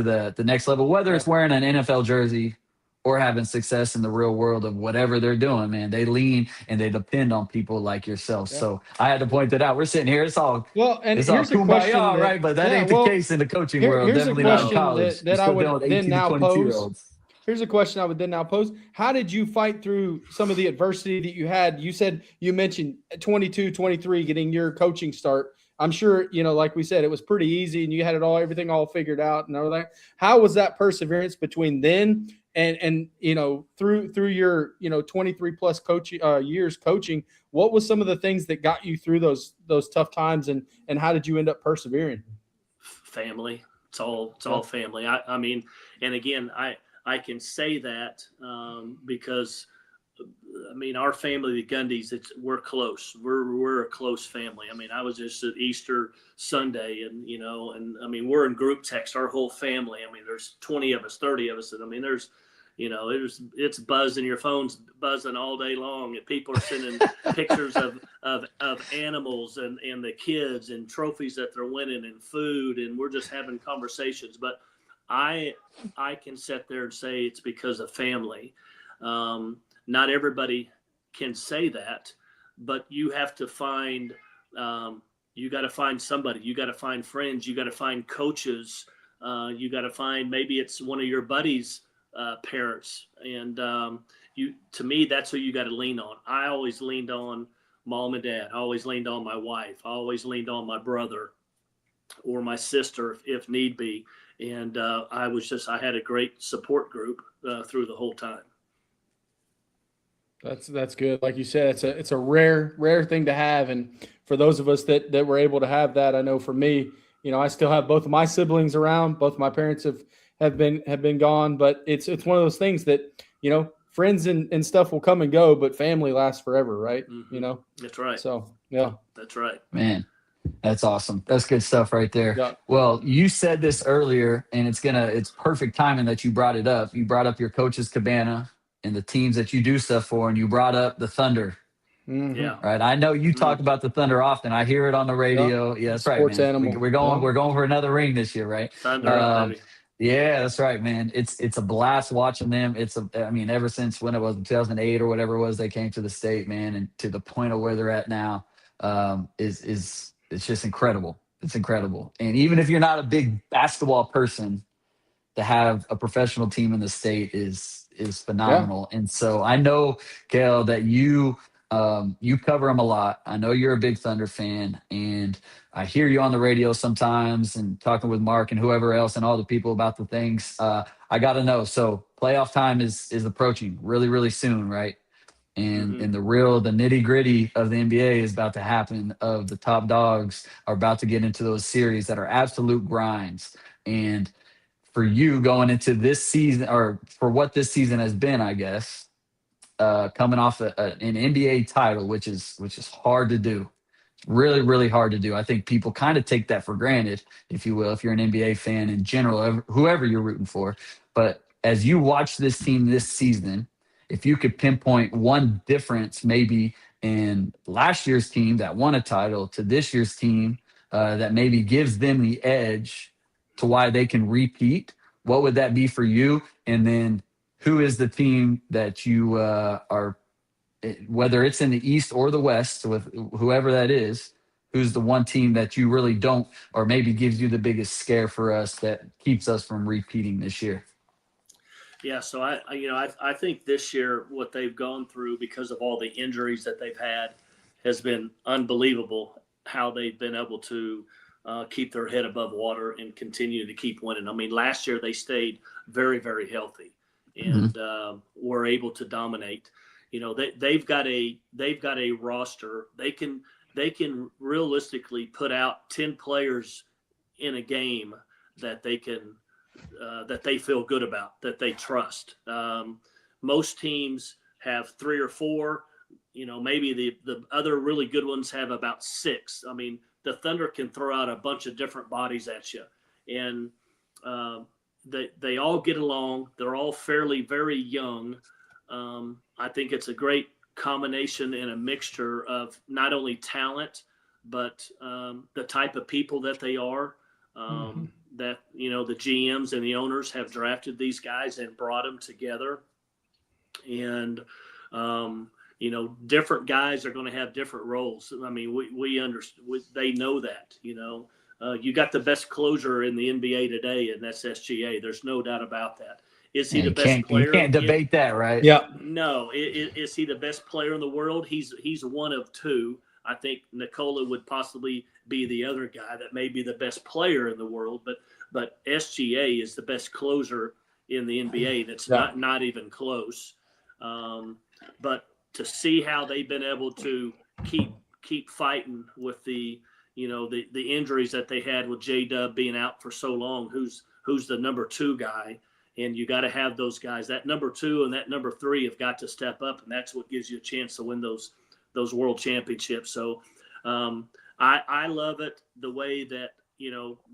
the next level, whether it's wearing an NFL jersey or having success in the real world of whatever they're doing, man, they lean and they depend on people like yourself. Yeah. So I had to point that out. We're sitting here, it's all here's a question, right? But that ain't the case in the coaching world. Definitely not in college. That I would then now pose. Here's a question I would then now pose. How did you fight through some of the adversity that you had? You mentioned 22, 23, getting your coaching start. I'm sure, like we said, it was pretty easy and you had everything all figured out and all that. How was that perseverance between then and through your 23 plus years coaching? What was some of the things that got you through those tough times, and how did you end up persevering? Family. It's all family. I mean, and again, I can say that because I mean, our family, the Gundys, we're close. We're a close family. I mean, I was just at Easter Sunday, and and I mean, we're in group text, our whole family. I mean, there's 20 of us, 30 of us, and I mean, there's, it's buzzing. Your phone's buzzing all day long, and people are sending pictures of animals and the kids and trophies that they're winning and food, and we're just having conversations. But I can sit there and say it's because of family. Not everybody can say that, but you have to find, you got to find somebody, you got to find friends, you got to find coaches, you got to find, maybe it's one of your buddies' parents. And to me, that's who you got to lean on. I always leaned on mom and dad. I always leaned on my wife. I always leaned on my brother or my sister if need be. And I had a great support group through the whole time. That's good. Like you said, it's a rare thing to have. And for those of us that were able to have that, I know for me, I still have both of my siblings around. Both of my parents have been gone, but it's one of those things that, friends and stuff will come and go, but family lasts forever. Right. Mm-hmm. That's right. So, yeah, that's right, Man. That's awesome. That's good stuff right there. Yeah. Well, you said this earlier, and it's perfect timing that you brought it up. You brought up your coach's cabana and the teams that you do stuff for, and you brought up the Thunder. Mm-hmm. Yeah. Right. I know you talk about the Thunder often. I hear it on the radio. Yeah, that's right, Sports man. animal. We're going for another ring this year, right? Thunder, baby. Yeah, that's right, man. It's a blast watching them. I mean, ever since when it was 2008 or whatever it was, they came to the state, man, and to the point of where they're at now, it's just incredible. It's incredible. And even if you're not a big basketball person, to have a professional team in the state is phenomenal. Yeah. And so I know, Cale, that you cover them a lot. I know you're a big Thunder fan, and I hear you on the radio sometimes and talking with Mark and whoever else and all the people about the things. I got to know. So playoff time is approaching really, really soon, right? And the nitty gritty of the NBA is about to happen. Of the top dogs are about to get into those series that are absolute grinds. And for you going into this season, or for what this season has been, I guess, coming off an NBA title, which is hard to do, really, really hard to do. I think people kind of take that for granted, if you will, if you're an NBA fan in general, whoever you're rooting for. But as you watch this team this season, if you could pinpoint one difference maybe in last year's team that won a title to this year's team that maybe gives them the edge to why they can repeat, what would that be for you? And then who is the team that you are, whether it's in the East or the West, with whoever that is, who's the one team that you really don't, or maybe gives you the biggest scare for us that keeps us from repeating this year? Yeah, so I think this year what they've gone through because of all the injuries that they've had has been unbelievable. How they've been able to keep their head above water and continue to keep winning. I mean, last year they stayed very, very healthy and were able to dominate. They've got a roster. They can realistically put out 10 players in a game that they can. That they feel good about, that they trust. Most teams have 3 or 4. Maybe the other really good ones have about 6. I mean, the Thunder can throw out a bunch of different bodies at you, and they all get along. They're all fairly very young. I think it's a great combination and a mixture of not only talent, but the type of people that they are. That the GMs and the owners have drafted these guys and brought them together, and different guys are going to have different roles. I mean, we understand. They know that. You got the best closer in the NBA today, and that's SGA. There's no doubt about that. Is he the best player? You can't debate that, right? Yeah. No. Is he the best player in the world? He's one of 2. I think Nikola would possibly be the other guy that may be the best player in the world, but SGA is the best closer in the NBA. That's not even close. But to see how they've been able to keep fighting with the injuries that they had with J-Dub being out for so long, who's the number 2 guy, And you got to have those guys. That number 2 and that number 3 have got to step up, and that's what gives you a chance to win those world championships. So I love it the way that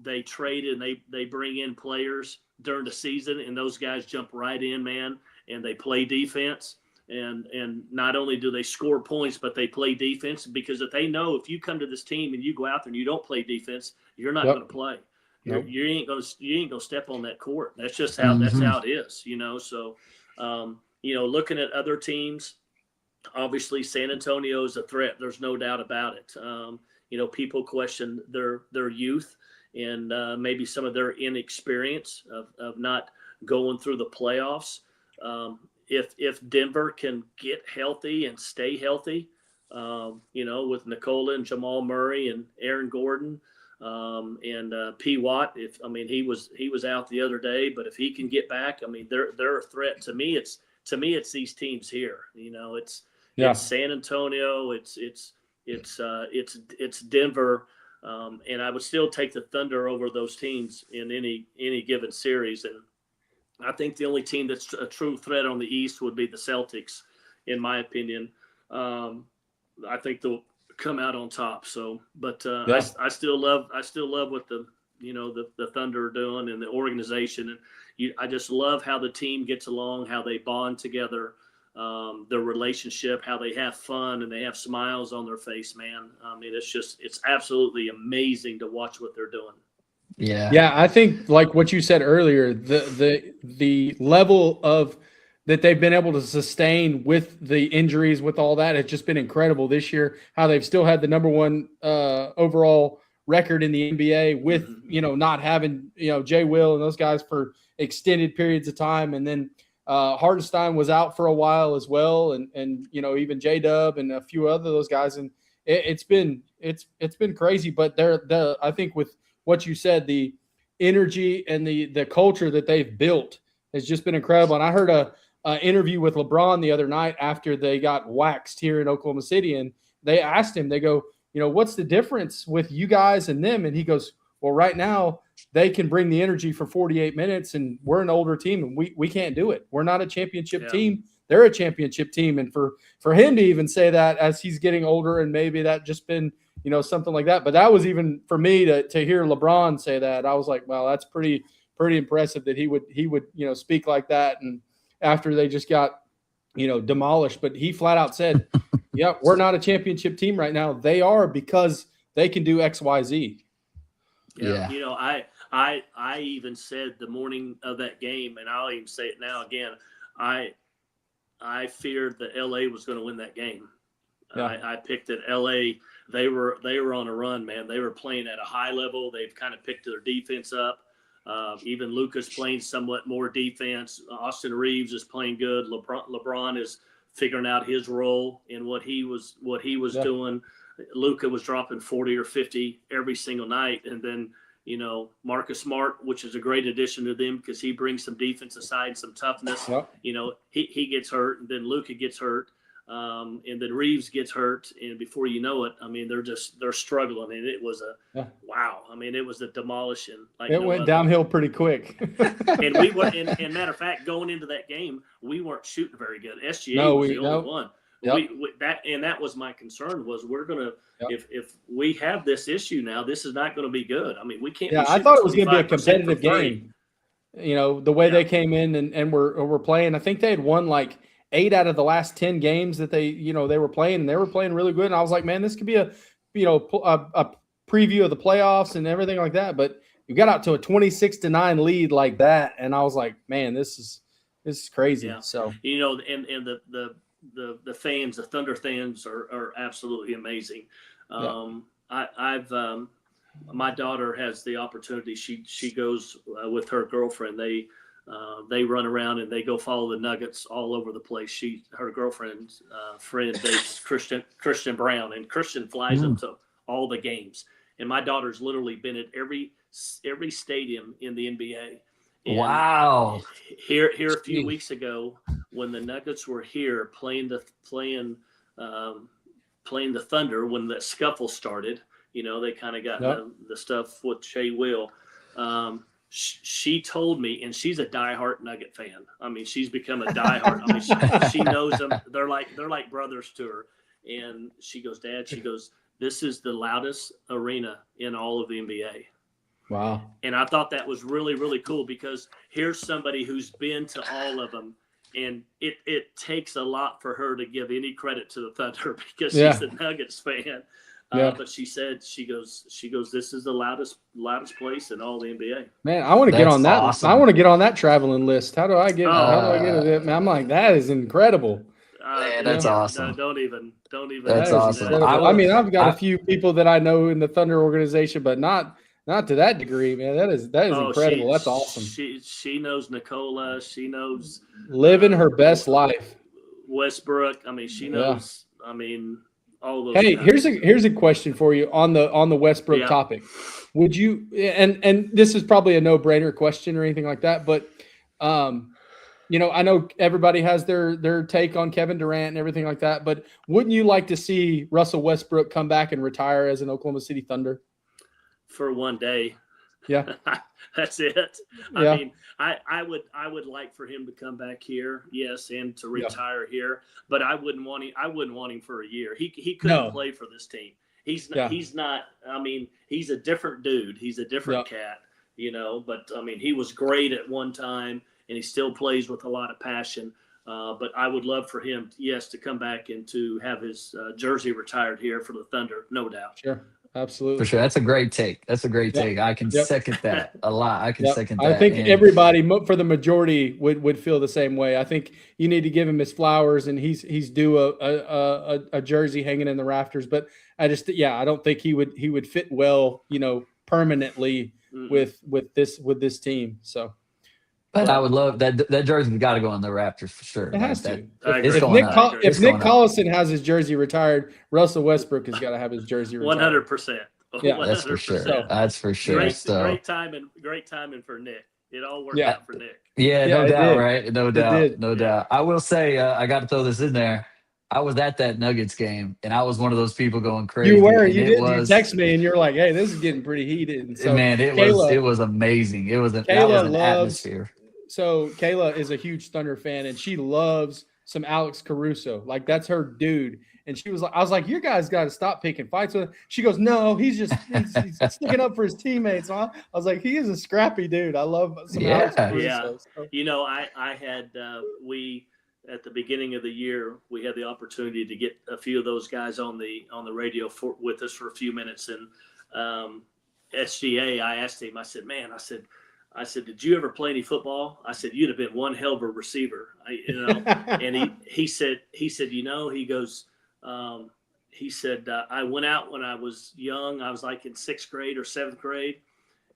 they trade and they bring in players during the season, and those guys jump right in, man, and they play defense. And not only do they score points, but they play defense, because if they know if you come to this team and you go out there and you don't play defense, you're not going to play. Nope. You ain't gonna step on that court. That's just how that's how it is, So, looking at other teams, obviously San Antonio is a threat. There's no doubt about it. People question their youth and maybe some of their inexperience of not going through the playoffs. If Denver can get healthy and stay healthy, with Nikola and Jamal Murray and Aaron Gordon. And P. Watt, he was out the other day, but if he can get back, they're a threat to me. It's these teams here. It's San Antonio, it's Denver, and I would still take the Thunder over those teams in any given series. And I think the only team that's a true threat on the East would be the Celtics, in my opinion. I think they'll come out on top. So, but I still love what the Thunder are doing and the organization, and I just love how the team gets along, how they bond together, their relationship, how they have fun and they have smiles on their face, man. It's absolutely amazing to watch what they're doing. Yeah, I think like what you said earlier, the level of that they've been able to sustain with the injuries, with all that, has just been incredible this year. How they've still had the number 1 overall record in the NBA with not having Jay Will and those guys for extended periods of time, and then Hartenstein was out for a while as well, and even J Dub and a few other those guys, and it's been crazy. But I think with what you said, the energy and the culture that they've built has just been incredible. And I heard a interview with LeBron the other night after they got waxed here in Oklahoma City, and they asked him, they go, what's the difference with you guys and them? And he goes, well, right now they can bring the energy for 48 minutes, and we're an older team, and we can't do it. We're not a championship team. They're a championship team. And for him to even say that as he's getting older, and maybe that just been something like that. But that was even for me to hear LeBron say that. I was like, wow, that's pretty impressive that he would speak like that. And after they just got demolished, but he flat out said, yeah, we're not a championship team right now. They are, because they can do X, Y, Z. Yeah. I even said the morning of that game, and I'll even say it now again, I feared that LA was going to win that game. Yeah. I picked that LA. They were on a run, man. They were playing at a high level. They've kind of picked their defense up. Even Luka's playing somewhat more defense. Austin Reeves is playing good. LeBron is figuring out his role in what he was doing. Luka was dropping 40 or 50 every single night, and then Marcus Smart, which is a great addition to them because he brings some defensive side, some toughness. Yep. He gets hurt, and then Luka gets hurt. And then Reeves gets hurt, and before you know it, they're struggling, and it was wow. It was a demolition. It went downhill pretty quick. And we were, and matter of fact, going into that game, we weren't shooting very good. SGA was the only one. Yep. That was my concern, was we're gonna if we have this issue now, this is not going to be good. We can't. Yeah, I thought it was going to be a competitive game. The way they came in and were playing. I think they had won like 8 out of the last 10 games that they were playing, and they were playing really good. And I was like, man, this could be a preview of the playoffs and everything like that. But you got out to a 26-9 lead like that, and I was like, man, this is crazy. Yeah. So and the fans, the Thunder fans are absolutely amazing. I've my daughter has the opportunity. She goes with her girlfriend. They run around and they go follow the Nuggets all over the place. Her girlfriend's friend dates Christian Brown, and Christian flies them to all the games. And my daughter's literally been at every stadium in the NBA. And wow! Here a few weeks ago, when the Nuggets were here playing the Thunder, when the scuffle started, they kind of got the stuff with Shea Will. she told me, and she's a diehard Nugget fan. I mean, she's become a diehard. I mean, she knows them. They're like brothers to her. And she goes, Dad, she goes, this is the loudest arena in all of the NBA. Wow. And I thought that was really, really cool because here's somebody who's been to all of them. And it takes a lot for her to give any credit to the Thunder because she's a Nuggets fan. But she said, she goes, this is the loudest place in all the NBA. Man, I want to get on that. Awesome. I want to get on that traveling list. How do I get it? Man, I'm like, that is incredible. Man, that's awesome. No, don't even. That's awesome. I mean, I've got a few people that I know in the Thunder organization, but not to that degree, man. That is incredible. That's awesome. She knows Nicola. She knows living her best life. Westbrook. I mean, she knows. I mean, all those. Hey, here's a question for you on the Westbrook topic. Would you and this is probably a no-brainer question or anything like that, but you know, I know everybody has their take on Kevin Durant and everything like that, but wouldn't you like to see Russell Westbrook come back and retire as an Oklahoma City Thunder? For one day. Yeah. That's it. I mean, I would like for him to come back here, yes, and to retire here, but I wouldn't want him for a year. He couldn't play for this team. He's not, I mean, he's a different dude. He's a different cat, you know, but I mean, he was great at one time and he still plays with a lot of passion. But I would love for him, yes, to come back and to have his jersey retired here for the Thunder, no doubt. Sure. Absolutely. For sure. That's a great take. I can second that a lot. I can second that. I think everybody, for the majority, would feel the same way. I think you need to give him his flowers, and he's due a jersey hanging in the rafters. But I don't think he would fit well, you know, permanently with this team. So. But I would love that jersey's got to go in the Rafters for sure. It has to. If Nick Collison has his jersey retired, Russell Westbrook has got to have his jersey retired. 100%. Yeah, that's for sure. That's for sure. Great timing for Nick. It all worked out for Nick. Yeah, no doubt, right? No doubt. I will say, I got to throw this in there. I was at that Nuggets game, and I was one of those people going crazy. You were. You did. You text me, and you're like, "Hey, this is getting pretty heated." And so, man, it was amazing. That was an atmosphere. So Kayla is a huge Thunder fan, and she loves some Alex Caruso. Like, that's her dude. And she was like, I was like, you guys got to stop picking fights with him. She goes, no, he's sticking up for his teammates. I was like, he is a scrappy dude. I love some Alex Caruso. Yeah. So. You know, I had at the beginning of the year, we had the opportunity to get a few of those guys on the radio with us for a few minutes. And SGA, I asked him, I said, did you ever play any football? I said, you'd have been one hell of a receiver, and he said, you know, he goes, he said, I went out when I was young. I was like in 6th grade or 7th grade.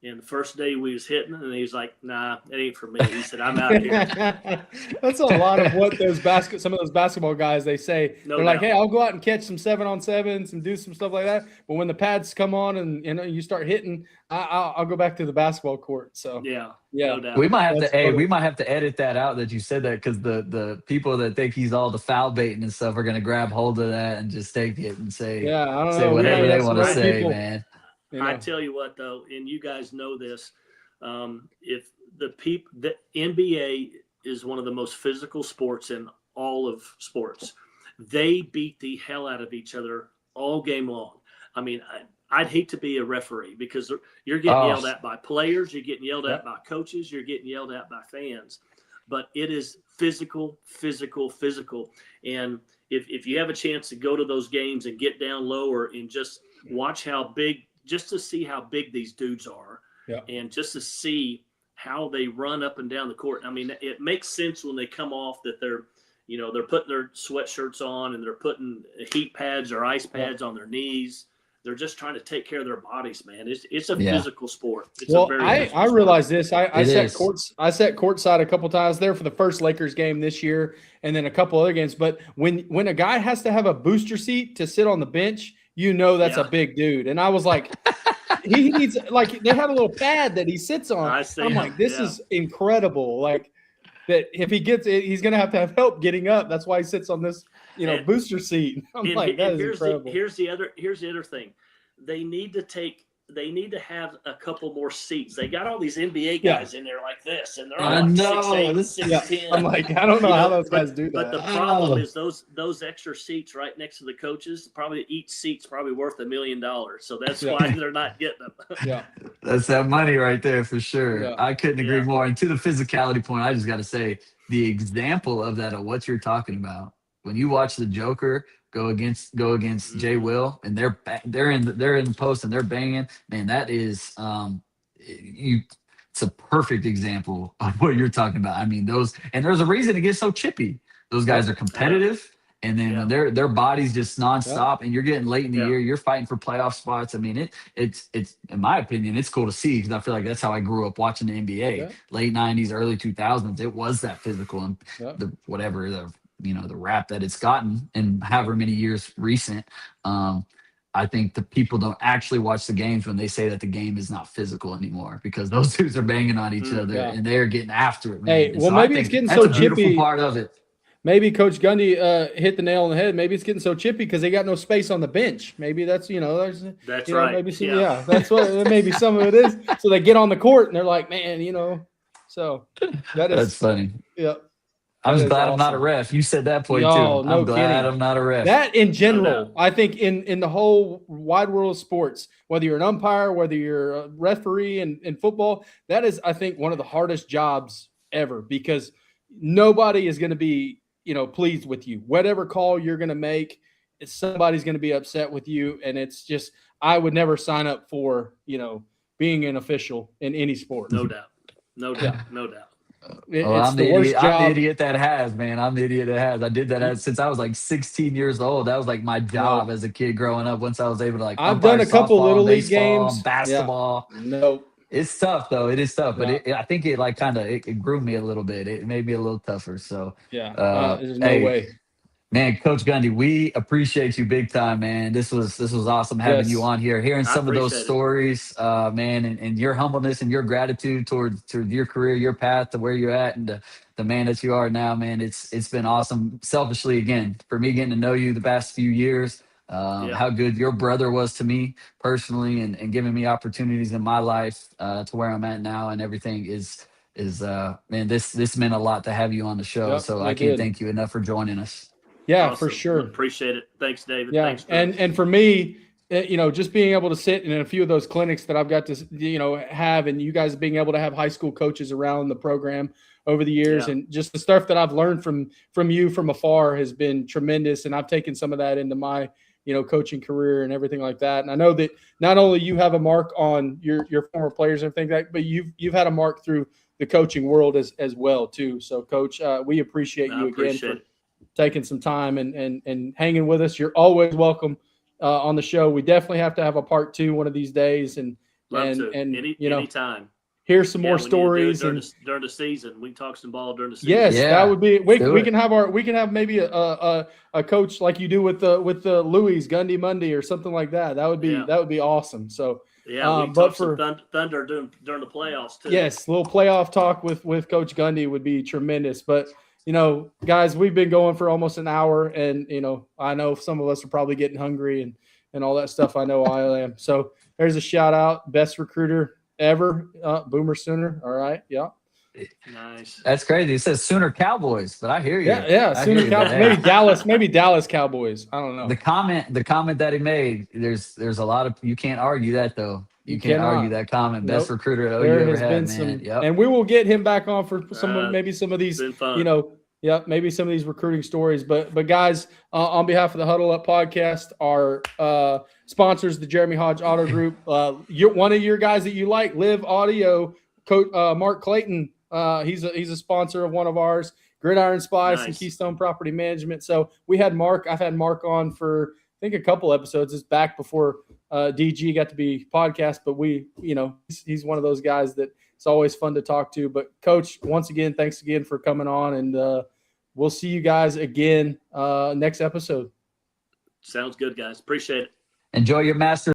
And the first day we was hitting, and he was like, nah, it ain't for me. He said, I'm out here. That's a lot of what some of those basketball guys, they say. They're like, hey, I'll go out and catch some 7-on-7s and do some stuff like that. But when the pads come on and you start hitting, I'll go back to the basketball court. So yeah. No doubt. We might have to edit that out that you said that, because the people that think he's all the foul baiting and stuff are gonna grab hold of that and just take it and say whatever they want to say, man. You know. I tell you what, though, and you guys know this, if the NBA is one of the most physical sports in all of sports. They beat the hell out of each other all game long. I mean, I'd hate to be a referee, because you're getting yelled at by players, you're getting yelled at by coaches, you're getting yelled at by fans. But it is physical. And if you have a chance to go to those games and get down lower and just watch just to see how big these dudes are, and just to see how they run up and down the court. I mean, it makes sense when they come off that they're putting their sweatshirts on and they're putting heat pads or ice pads on their knees. They're just trying to take care of their bodies, man. It's a physical sport. I realize this. I sat courtside a couple times there for the first Lakers game this year, and then a couple other games. But when a guy has to have a booster seat to sit on the bench, you know that's a big dude. And I was like, he needs, like, they have a little pad that he sits on. I'm like, this is incredible. Like, that if he gets it, he's going to have help getting up. That's why he sits on this, booster seat. I'm like, that is incredible. Here's the other thing. They need to take they need to have a couple more seats. They got all these NBA Yeah. guys in there like this, and they're I all like know. 6'8", This- 6'10". I'm like, I don't know how those guys do that. But the problem is those extra seats right next to the coaches, probably each seat's probably worth $1 million. So that's why they're not getting them. Yeah. That's that money right there for sure. Yeah. I couldn't agree more. And to the physicality point, I just got to say the example of that, of what you're talking about. When you watch the Joker go against Jay Will, and they're in the post and they're banging, man, that is it's a perfect example of what you're talking about. I mean, there's a reason it gets so chippy. Those guys are competitive. And then when their body's just nonstop, and you're getting late in the year, you're fighting for playoff spots. I mean, it's in my opinion, it's cool to see, because I feel like that's how I grew up watching the NBA. Late '90s, early 2000s, it was that physical, and the rap that it's gotten, and however many years recent. I think the people don't actually watch the games when they say that the game is not physical anymore, because those dudes are banging on each other and they're getting after it, man. Hey, And well, so maybe I it's think getting that's so a beautiful chippy. part of it. Maybe Coach Gundy hit the nail on the head. Maybe it's getting so chippy because they got no space on the bench. Maybe that's That's right. Maybe that's what maybe some of it is. So they get on the court and they're like, man, So That's funny. Yeah. I'm just glad awesome. I'm not a ref. You said that point too. No I'm glad kidding. I'm not a ref. That in general, doubt. I think in the whole wide world of sports, whether you're an umpire, whether you're a referee in football, that is, I think, one of the hardest jobs ever, because nobody is going to be, pleased with you. Whatever call you're going to make, somebody's going to be upset with you. And it's just, I would never sign up for, being an official in any sport. No doubt. No doubt. I'm the idiot that has, man. I'm the idiot that has. I did that since I was like 16 years old. That was like my job as a kid growing up. Once I was able to I've done a couple softball, little league baseball, games, basketball. No. It's tough though. It is tough, but I think it like it grew me a little bit. It made me a little tougher. So there's no way. Man, Coach Gundy, we appreciate you big time, man. This was awesome having you on here, hearing some of those stories, man, and your humbleness and your gratitude towards your career, your path to where you're at, and the man that you are now, man. It's been awesome. Selfishly, again, for me getting to know you the past few years, how good your brother was to me personally, and giving me opportunities in my life to where I'm at now, and everything is man, this meant a lot to have you on the show. So I can't thank you enough for joining us. Yeah, Awesome. for sure. Appreciate it. Thanks, David. Yeah, Thanks, and for me, just being able to sit in a few of those clinics that I've got to, have, and you guys being able to have high school coaches around the program over the years, and just the stuff that I've learned from you from afar has been tremendous. And I've taken some of that into my, coaching career and everything like that. And I know that not only you have a mark on your former players and everything like that, but you've had a mark through the coaching world as well too. So, Coach, we appreciate you again for taking some time and hanging with us. You're always welcome on the show. We definitely have to have a part 2 one of these days, and anytime. Hear some more stories during the season. We can talk some ball during the season. Yes, that would be. We can have maybe a coach like you do with the Louis Gundy Monday or something like that. That would be awesome. So we talk some thunder during the playoffs too. Yes, a little playoff talk with Coach Gundy would be tremendous. But guys, we've been going for almost an hour, and I know some of us are probably getting hungry and all that stuff. I know I am. So there's a shout out, best recruiter ever, Boomer Sooner. All right, yeah, nice. That's crazy. It says Sooner Cowboys, but I hear you. Yeah, Sooner Cowboys. Maybe Dallas Cowboys. I don't know. The comment that he made, there's a lot of, you can't argue that though. You can't argue that comment. Best recruiter OU ever had, man. And we will get him back on for some of these, maybe some of these recruiting stories. But guys, on behalf of the Huddle Up podcast, our sponsors, the Jeremy Hodge Auto Group, one of your guys that you like, Live Audio, Coach Mark Clayton. He's a sponsor of one of ours, Gridiron Spice and Keystone Property Management. So I've had Mark on for I think a couple episodes. It's back before DG got to be podcast, but he's one of those guys that it's always fun to talk to. But Coach, once again, thanks again for coming on, and we'll see you guys again next episode. Sounds good, guys. Appreciate it. Enjoy your master